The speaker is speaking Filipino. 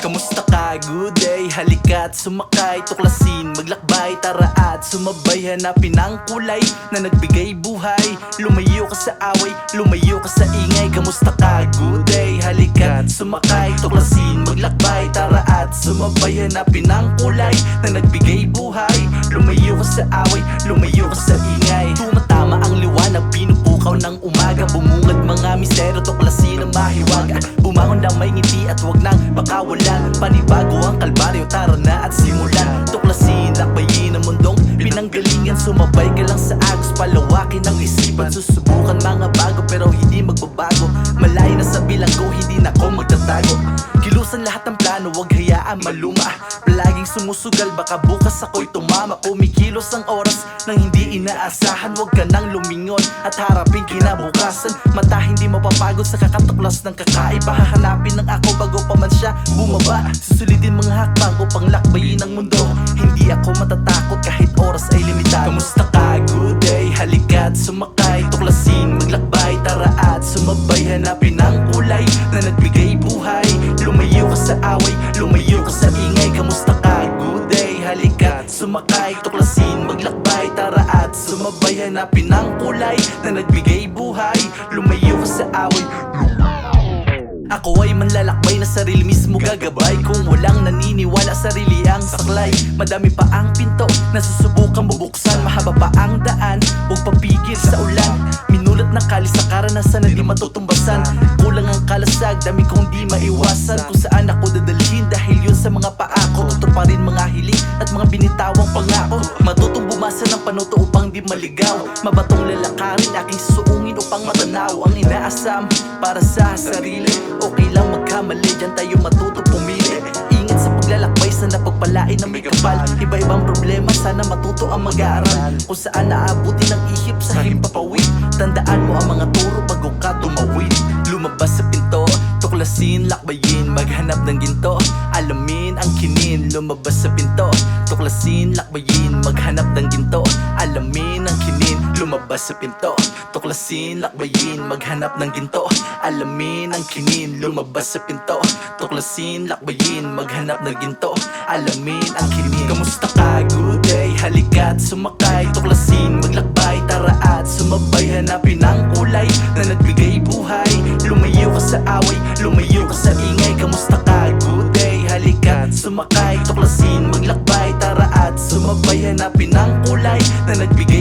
Kamusta ka? Good day, halika't sumakay, tuklasin, maglakbay, tara at sumabay, hanapin ang kulay na nagbigay buhay. Lumayo ka sa away, lumayo ka sa ingay. Kamusta ka? Good day, halika't sumakay, tuklasin, maglakbay, tara at sumabay, hanapin ang kulay na nagbigay buhay. Lumayo ka sa away, lumayo ka sa ingay. Tumatama ang liwanag, pinupukaw ng umaga, bumungad mga misteryo, tuklasin ang mahiwaga. Bumangon lang may ngiti at wag nang pakawalan, panibago ang kalbaryo, tara na at simulan. Tuklasin, lakbayin ang mundong pinanggalingan, sumabay ka lang sa agos, palawakin ang isipan. Susubukan mga bago pero hindi magbabago, malayo na sa bilanggo, hindi na ako magtatago. Kilusan lahat ng plano, wag hayaan maluma. Palaging sumusugal, baka bukas ako'y tumama. Kumikilos ang oras nang hindi inaasahan, wag ka nang lumingon at harapin kinabukasan. Mata hindi mapapagod sa kakatuklas ng kakaiba, hahanapin ng ako bago pa man siya bumaba. Susulitin mga hakbang upang lakbayin ang mundo, hindi ako matatakot kahit oras ay limitado. Kamusta ka? Good day, halika't sumakay, tuklasin, maglakbay, tara at sumabay, hanapin ang kulay na nagbigay buhay. Lumayo ka sa away, lumayo ka sa ingay. Kamusta ka? Good day, halika't sumakay, tuklasin, maglakbay, tara at sumabay, hanapin ang kulay na nagbigay buhay. Lumayo ka sa away. Ako ay manlalakbay na sarili mismo gagabay. Kung walang naniniwala, sarili ang saklay. Madami pa ang pinto na susubukang bubuksan, mahaba pa ang daan, huwag papigil sa ulan. Minulat na kalis sa karanasan na di matutumbasan. Kulang ang kalasag, dami kong di maiwasan. Kung saan ako dadalhin dahil yun sa mga paako, tutur pa rin mga hiling at mga binitawang pangako. Matutong bumasa ng panuto upang di maligaw, mabatong lalakarin aking suungin upang matanaw ang inaasam para sa sarili. Okay lang magkamali, dyan tayo matuto pumili. Ingat sa paglalakbay, sana pagpalain ng may kapal. Iba-ibang problema, sana matuto ang mag-aaral. Kung saan naabuti ng ihip sa himpapawid, tandaan mo ang mga turo bago ka tumawid. Lumabas sa pinto, tuklasin, lakbayin, maghanap ng ginto, alamin ang kinin. Lumabas sa pinto, tuklasin, lakbayin, maghanap ng ginto, alamin ang kinin. Lumabas sa pinto, tuklasin, lakbayin, maghanap ng ginto, alamin ang kinin. Lumabas sa pinto, tuklasin, lakbayin, maghanap ng ginto, alamin ang kinin. Kamusta ka? Good day, halika't sumakay, tuklasin, maglakbay, tara at sumabay, hanapin ang kulay na nagbigay buhay. Lumayo ka sa away, lumayo ka sa ingay. Kamusta ka? Good day, halika't sumakay, tuklasin, maglakbay, tara at sumabay, hanapin ang kulay na nagbigay